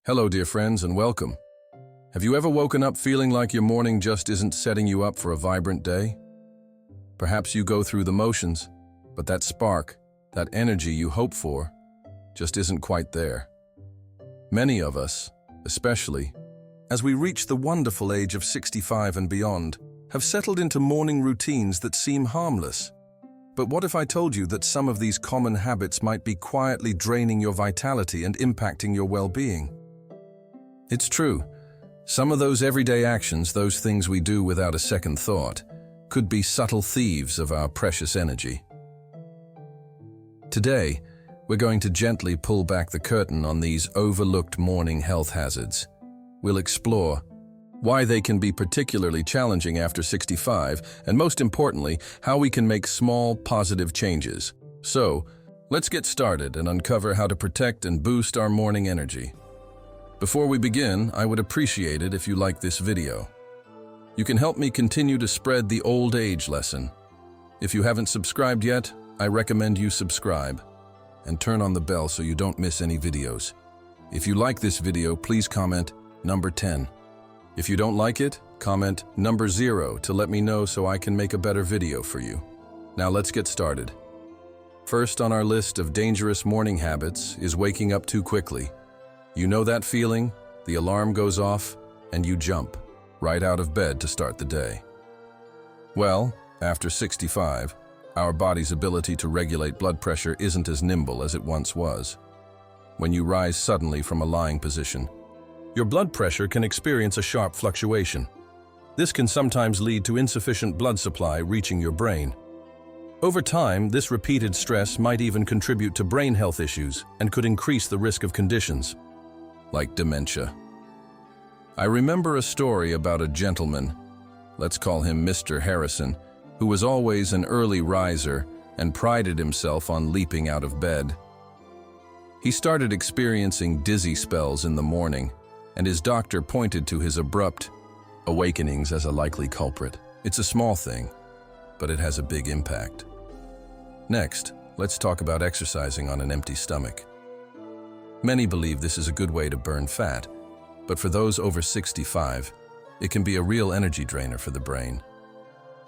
Hello, dear friends, and welcome. Have you ever woken up feeling like your morning just isn't setting you up for a vibrant day? Perhaps you go through the motions, but that spark, that energy you hope for, just isn't quite there. Many of us, especially, as we reach the wonderful age of 65 and beyond, have settled into morning routines that seem harmless. But what if I told you that some of these common habits might be quietly draining your vitality and impacting your well-being? It's true. Some of those everyday actions, those things we do without a second thought, could be subtle thieves of our precious energy. Today, we're going to gently pull back the curtain on these overlooked morning health hazards. We'll explore why they can be particularly challenging after 65, and most importantly, how we can make small, positive changes. So, let's get started and uncover how to protect and boost our morning energy. Before we begin, I would appreciate it if you like this video. You can help me continue to spread the old age lesson. If you haven't subscribed yet, I recommend you subscribe and turn on the bell so you don't miss any videos. If you like this video, please comment number 10. If you don't like it, comment number 0 to let me know so I can make a better video for you. Now let's get started. First on our list of dangerous morning habits is waking up too quickly. You know that feeling? The alarm goes off and you jump right out of bed to start the day. Well, after 65, our body's ability to regulate blood pressure isn't as nimble as it once was. When you rise suddenly from a lying position, your blood pressure can experience a sharp fluctuation. This can sometimes lead to insufficient blood supply reaching your brain. Over time, this repeated stress might even contribute to brain health issues and could increase the risk of conditions like dementia. I remember a story about a gentleman, let's call him Mr. Harrison, who was always an early riser and prided himself on leaping out of bed. He started experiencing dizzy spells in the morning, and his doctor pointed to his abrupt awakenings as a likely culprit. It's a small thing, but it has a big impact. Next, let's talk about exercising on an empty stomach. Many believe this is a good way to burn fat, but for those over 65, it can be a real energy drainer for the brain.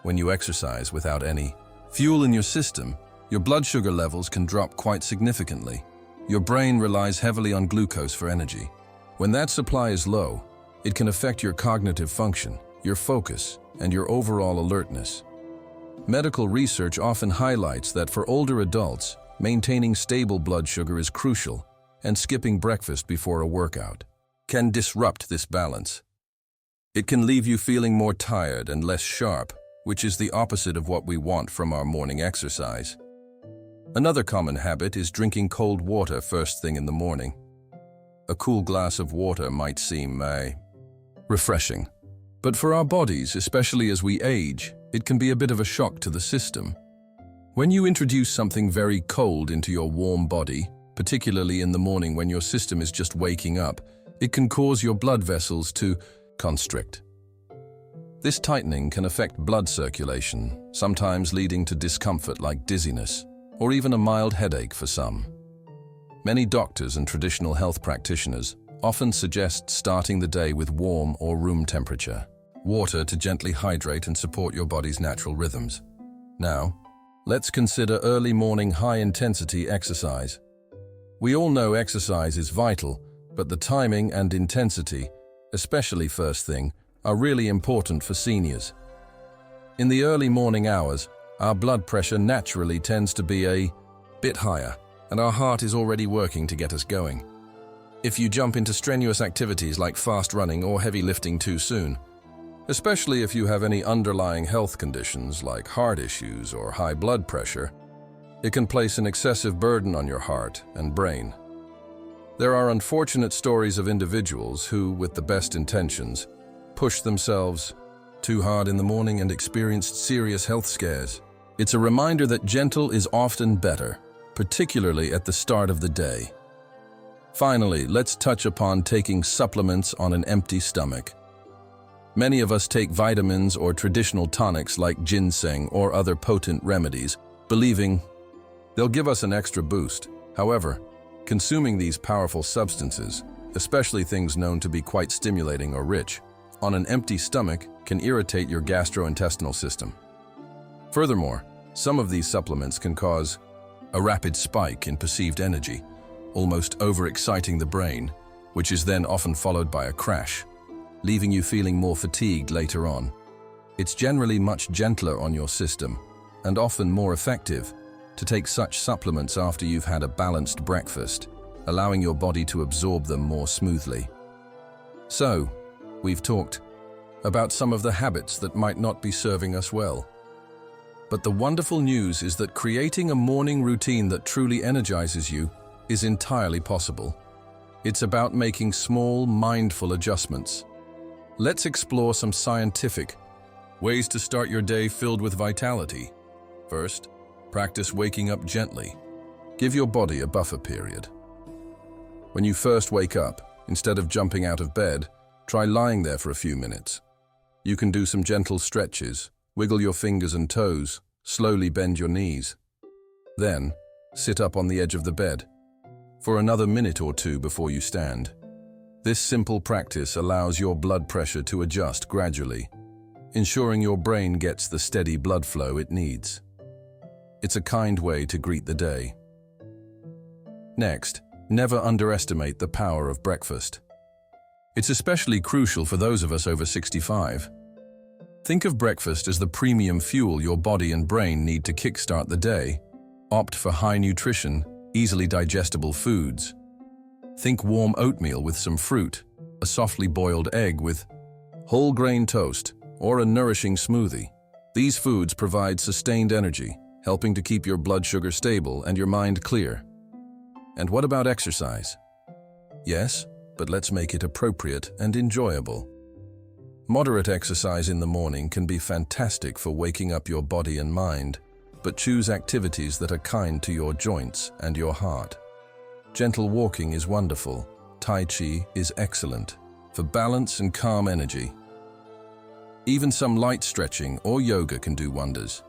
When you exercise without any fuel in your system, your blood sugar levels can drop quite significantly. Your brain relies heavily on glucose for energy. When that supply is low, it can affect your cognitive function, your focus, and your overall alertness. Medical research often highlights that for older adults, maintaining stable blood sugar is crucial, and skipping breakfast before a workout can disrupt this balance. It can leave you feeling more tired and less sharp, which is the opposite of what we want from our morning exercise. Another common habit is drinking cold water first thing in the morning. A cool glass of water might seem refreshing, but for our bodies, especially as we age, it can be a bit of a shock to the system. When you introduce something very cold into your warm body, particularly in the morning when your system is just waking up, it can cause your blood vessels to constrict. This tightening can affect blood circulation, sometimes leading to discomfort like dizziness, or even a mild headache for some. Many doctors and traditional health practitioners often suggest starting the day with warm or room temperature water to gently hydrate and support your body's natural rhythms. Now, let's consider early morning high-intensity exercise. We all know exercise is vital, but the timing and intensity, especially first thing, are really important for seniors. In the early morning hours, our blood pressure naturally tends to be a bit higher, and our heart is already working to get us going. If you jump into strenuous activities like fast running or heavy lifting too soon, especially if you have any underlying health conditions like heart issues or high blood pressure, it can place an excessive burden on your heart and brain. There are unfortunate stories of individuals who, with the best intentions, pushed themselves too hard in the morning and experienced serious health scares. It's a reminder that gentle is often better, particularly at the start of the day. Finally, let's touch upon taking supplements on an empty stomach. Many of us take vitamins or traditional tonics like ginseng or other potent remedies, believing they'll give us an extra boost. However, consuming these powerful substances, especially things known to be quite stimulating or rich, on an empty stomach can irritate your gastrointestinal system. Furthermore, some of these supplements can cause a rapid spike in perceived energy, almost overexciting the brain, which is then often followed by a crash, leaving you feeling more fatigued later on. It's generally much gentler on your system, and often more effective, to take such supplements after you've had a balanced breakfast, allowing your body to absorb them more smoothly. So, we've talked about some of the habits that might not be serving us well. But the wonderful news is that creating a morning routine that truly energizes you is entirely possible. It's about making small, mindful adjustments. Let's explore some scientific ways to start your day filled with vitality. First, practice waking up gently. Give your body a buffer period. When you first wake up, instead of jumping out of bed, try lying there for a few minutes. You can do some gentle stretches, wiggle your fingers and toes, slowly bend your knees. Then, sit up on the edge of the bed for another minute or two before you stand. This simple practice allows your blood pressure to adjust gradually, ensuring your brain gets the steady blood flow it needs. It's a kind way to greet the day. Next, never underestimate the power of breakfast. It's especially crucial for those of us over 65. Think of breakfast as the premium fuel your body and brain need to kickstart the day. Opt for high nutrition, easily digestible foods. Think warm oatmeal with some fruit, a softly boiled egg with whole grain toast, or a nourishing smoothie. These foods provide sustained energy, helping to keep your blood sugar stable and your mind clear. And what about exercise? Yes, but let's make it appropriate and enjoyable. Moderate exercise in the morning can be fantastic for waking up your body and mind, but choose activities that are kind to your joints and your heart. Gentle walking is wonderful. Tai Chi is excellent for balance and calm energy. Even some light stretching or yoga can do wonders.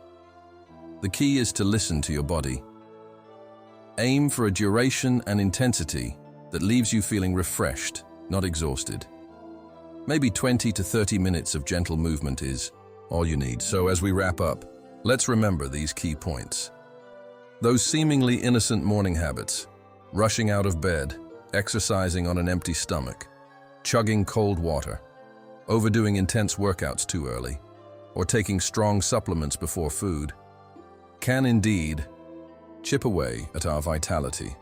The key is to listen to your body. Aim for a duration and intensity that leaves you feeling refreshed, not exhausted. Maybe 20 to 30 minutes of gentle movement is all you need. So as we wrap up, let's remember these key points. Those seemingly innocent morning habits, rushing out of bed, exercising on an empty stomach, chugging cold water, overdoing intense workouts too early, or taking strong supplements before food, can indeed chip away at our vitality.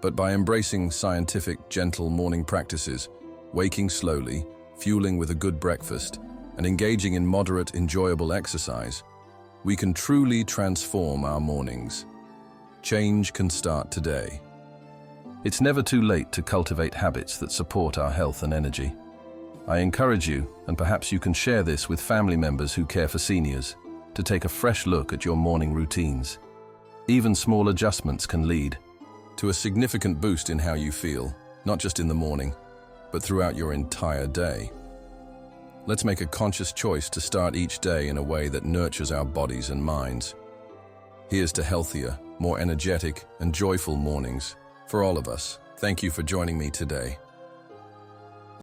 But by embracing scientific, gentle morning practices, waking slowly, fueling with a good breakfast, and engaging in moderate, enjoyable exercise, we can truly transform our mornings. Change can start today. It's never too late to cultivate habits that support our health and energy. I encourage you, and perhaps you can share this with family members who care for seniors, to take a fresh look at your morning routines. Even small adjustments can lead to a significant boost in how you feel, not just in the morning, but throughout your entire day. Let's make a conscious choice to start each day in a way that nurtures our bodies and minds. Here's to healthier, more energetic, and joyful mornings for all of us. Thank you for joining me today.